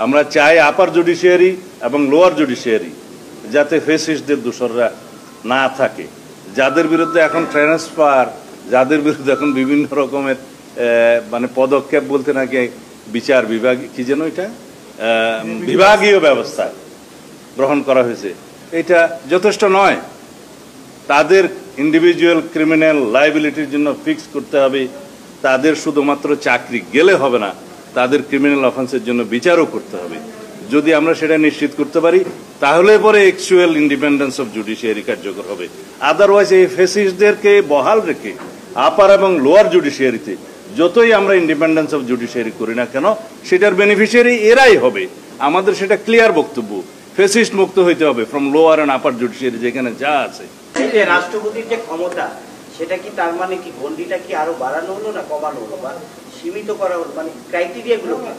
আমরা চাই আপার জুডিশিয়ারি এবং লোয়ার জুডিশিয়ারি যাতে ফেসিস্টদের দোষররা না থাকে, যাদের বিরুদ্ধে এখন ট্রান্সফার, যাদের বিরুদ্ধে এখন বিভিন্ন রকমের মানে পদক্ষেপ বলতে নাকি বিচার বিভাগ কি যেন এটা বিভাগীয় ব্যবস্থা গ্রহণ করা হয়েছে, এটা যথেষ্ট নয়। তাদের ইন্ডিভিজুয়াল ক্রিমিনাল লায়াবিলিটির জন্য ফিক্স করতে হবে, তাদের শুধুমাত্র চাকরি গেলে হবে না, তাদের ক্রিমিনাল অফেন্সের জন্য বিচারও করতে হবে। যদি আমরা সেটা নিশ্চিত করতে পারি তাহলে পরে অ্যাকচুয়াল ইন্ডিপেন্ডেন্স অফ জুডিশিয়ারি কার্যকর হবে। আদারওয়াইজ এই ফেসিস্টদেরকে বহাল রেখে আপার এবং লোয়ার জুডিশিয়ারিতে যতই আমরা ইন্ডিপেন্ডেন্স অফ জুডিশিয়ারি করি না কেন, সেটার বেনিফিশিয়ারি এরাই হবে। আমাদের সেটা ক্লিয়ার বক্তব্য, ফেসিস্ট মুক্ত হইতে হবে from lower and upper judiciary যেখানে যা আছে। রাষ্ট্রপতির যে ক্ষমতা, সেটা কি তার মানে কি গন্ডিটা কি আরো বাড়ানো হলো না কমানো হলো বা সীমিত করা হলো, মানে ক্রাইটেরিয়াগুলো কি?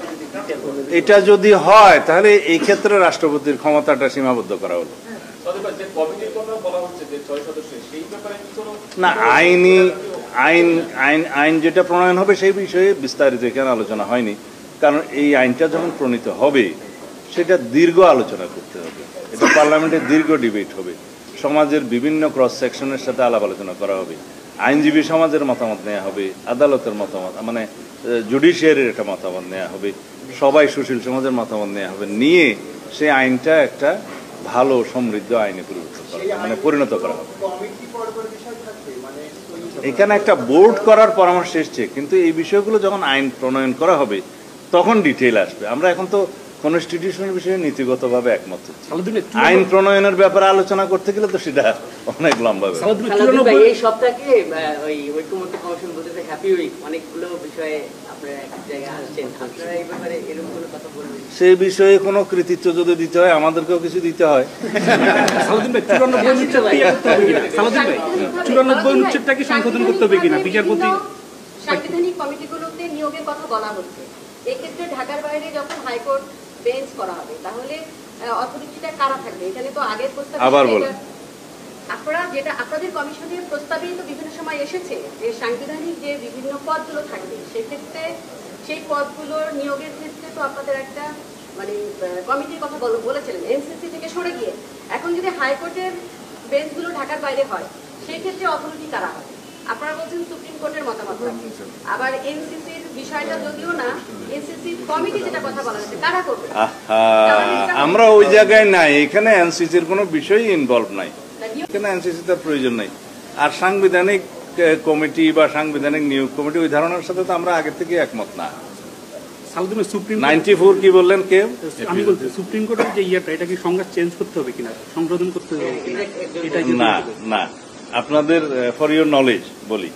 এটা যদি হয় তাহলে এই ক্ষেত্রে রাষ্ট্রপতির ক্ষমতাটা সীমাবদ্ধ করা হলো না। আইন যেটা প্রণয়ন হবে সেই বিষয়ে বিস্তারিত এখানে আলোচনা হয়নি, কারণ এই আইনটা যখন প্রণীত হবে সেটা দীর্ঘ আলোচনা করতে হবে, এটা পার্লামেন্টে দীর্ঘ ডিবেট হবে, সমাজের বিভিন্ন ক্রস সেকশনের সাথে আলাপ আলোচনা করা হবে, আইনজীবী সমাজের মতামত নেওয়া হবে, আদালতের মতামত মানে জুডিশিয়ারির একটা মতামত নেওয়া হবে, সবাই সুশীল সমাজের মতামত নেওয়া হবে, নিয়ে সেই আইনটা একটা ভালো সমৃদ্ধ আইনে পরিণত করা হবে। এখানে একটা বোর্ড করার পরামর্শ এসছে, কিন্তু এই বিষয়গুলো যখন আইন প্রণয়ন করা হবে তখন ডিটেইল আসবে। আমরা এখন তো কনস্টিটিউশনের বিষয়ে নীতিগতভাবে একমত হচ্ছি, আইন প্রণয়নের ব্যাপারে আলোচনা করতে গেলে তো সেটা অনেক লম্বা। এই সপ্তাহে ঐক্যমত্য কমিশন বলতে হ্যাপি উইক অনেকগুলো বিষয়ে সেই বিষয়ে কোনো কৃতিত্ব যদি দিতে হয় আমাদেরকেও কিছু দিতে হয়। 94 অনুচ্ছেদটাকে সংশোধন করতে হবে কিনা বিচারপতি সাংবিধানিক কমিটিগুলোতে নিয়োগের কথা বলা হচ্ছে। এক্ষেত্রে ঢাকার বাইরে যখন হাইকোর্ট বেঞ্চ করা হবে তাহলে অথরিটিটা কারা থাকবে? এখানে তো আগের প্রস্তাব আপনারা যেটা আপনাদের কমিশনের প্রস্তাবেই তো বিভিন্ন সময় এসেছে যে সাংবিধানিক যে বিভিন্ন পদগুলো থাকবে, সেক্ষেত্রে সেই পদগুলোর নিয়োগের ক্ষেত্রে তো আপনাদের একটা মানে কমিটির কথা বলেছিলেন এনসিসি থেকে সরে গিয়ে। এখন যদি হাইকোর্টের বেঞ্চগুলো ঢাকার বাইরে হয় সেই ক্ষেত্রে অথরিটি কারা হবে? আপনারা বলছেন সুপ্রিম কোর্টের মতামত, আবার এনসিসির বিষয়টা যদিও না, এনসিসি কমিটি যেটা কথা বলা হচ্ছে কারা করবে? আমরা ওই জায়গায় নাই, এখানে এনসিসির কোনো বিষয়ই ইনভলভ নাই, এখানে এনসিসি তার প্রয়োজন নাই। আর সাংবিধানিক কমিটি বা সাংবিধানিক নিয়োগ কমিটি ওই ধারণার সাথে তো আমরা আগে থেকে একমত না। 94 কি বললেন কেউ? আমি বলছি সুপ্রিম কোর্টের যে ইয়েটা এটা কি সংজ্ঞা চেঞ্জ করতে হবে কিনা, সংশোধন করতে হবে কিনা? না না, আপনাদের ফর ইউর নলেজ বলি,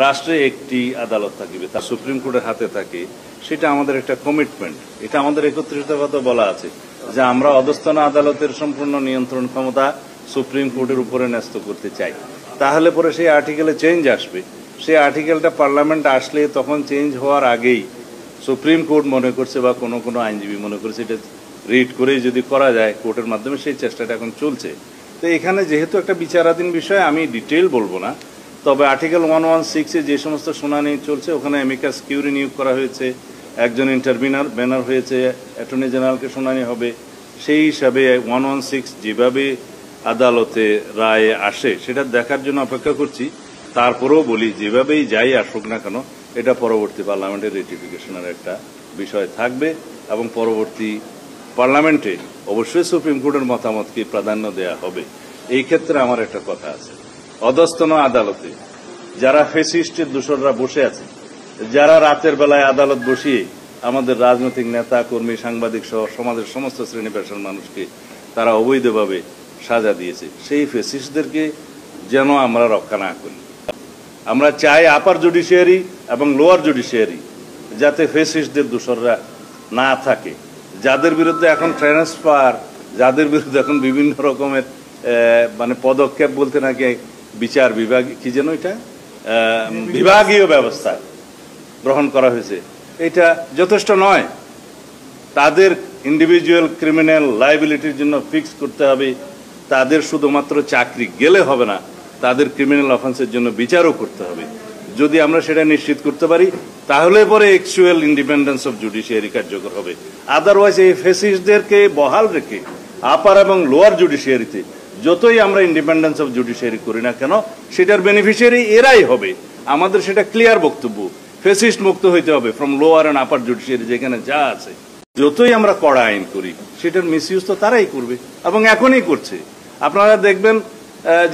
রাষ্ট্রে একটি আদালত থাকিবে, তা সুপ্রিম কোর্টের হাতে থাকে, সেটা আমাদের একটা কমিটমেন্ট। এটা আমাদের 31 দফাতে বলা আছে যে আমরা অধস্তন আদালতের সম্পূর্ণ নিয়ন্ত্রণ ক্ষমতা সুপ্রিম কোর্টের উপরে ন্যস্ত করতে চাই। তাহলে পরে সেই আর্টিকেলে চেঞ্জ আসবে, সেই আর্টিকেলটা পার্লামেন্ট আসলে তখন চেঞ্জ হওয়ার আগেই সুপ্রিম কোর্ট মনে করছে বা কোনো আইনজীবী মনে করছে এটা রিড করেই যদি করা যায় কোর্টের মাধ্যমে, সেই চেষ্টাটা এখন চলছে। তো এখানে যেহেতু একটা বিচারাধীন বিষয় আমি ডিটেইল বলবো না, তবে আর্টিকেল 116-এ যে সমস্ত শুনানি চলছে ওখানে অ্যামিকাস কিউরি নিয়োগ করা হয়েছে, একজন ইন্টারভিনার হয়েছে, অ্যাটর্নি জেনারেলকে শুনানি হবে, সেই হিসাবে 116 যেভাবে আদালতে রায় আসে সেটা দেখার জন্য অপেক্ষা করছি। তারপরেও বলি যেভাবেই যাই আসুক না কেন এটা পরবর্তী পার্লামেন্টের রেটিফিকেশনের একটা বিষয় থাকবে এবং পরবর্তী পার্লামেন্টে অবশ্যই সুপ্রিম কোর্টের মতামতকে প্রাধান্য দেয়া হবে। এই ক্ষেত্রে আমার একটা কথা আছে, অধস্তন আদালতে যারা ফেসিস্টের দোষররা বসে আছে, যারা রাতের বেলায় আদালত বসিয়ে আমাদের রাজনৈতিক নেতা কর্মী সাংবাদিক সহ সমাজের সমস্ত শ্রেণী পেশার মানুষকে তারা অবৈধভাবে সাজা দিয়েছে, সেই ফেসিস্টদেরকে যেন আমরা রক্ষা না করি। আমরা চাই আপার জুডিশিয়ারি এবং লোয়ার জুডিশিয়ারি যাতে ফেসিস্টদের দোষররা না থাকে, যাদের বিরুদ্ধে এখন ট্রান্সফার, যাদের বিরুদ্ধে এখন বিভিন্ন রকমের মানে পদক্ষেপ বলতে নাকি বিচার বিভাগ কি যেন এটা বিভাগীয় ব্যবস্থা গ্রহণ করা হয়েছে, এটা যথেষ্ট নয়। তাদের ইন্ডিভিজুয়াল ক্রিমিনাল লায়াবিলিটির জন্য ফিক্স করতে হবে, তাদের শুধুমাত্র চাকরি গেলে হবে না, তাদের ক্রিমিনাল অফেন্সের জন্য বিচারও করতে হবে। যদি আমরা সেটা নিশ্চিত করতে পারি তাহলে পরে অ্যাকচুয়াল ইন্ডিপেন্ডেন্স অফ জুডিশিয়ারি কার্যকর হবে। আদারওয়াইজ এই ফেসিস্টদেরকে বহাল রেখে আপার এবং লোয়ার জুডিশিয়ারিতে যতই আমরা ইন্ডিপেন্ডেন্স অফ জুডিশিয়ারি করি না কেন সেটার বেনিফিশিয়ারি এরাই হবে। আমাদের সেটা ক্লিয়ার বক্তব্য, ফেসিস্ট মুক্ত হইতে হবে from lower and upper judiciary যেখানে যা আছে। যতই আমরা কড়া আইন করি সেটার মিসইউজ তো তারাই করবে এবং এখনই করছে। আপনারা দেখবেন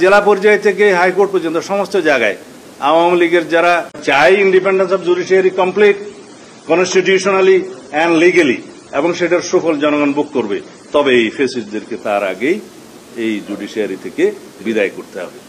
জেলা পর্যায় থেকে হাইকোর্ট পর্যন্ত সমস্ত জায়গায় আওয়ামী লীগের যারা চাই independence of judiciary complete constitutionally and legally এবং সেটার সুফল জনগণ ভোগ করবে, তবে এই ফেসিস্টদেরকে তার আগেই এই জুডিশিয়ারি থেকে বিদায় করতে হবে।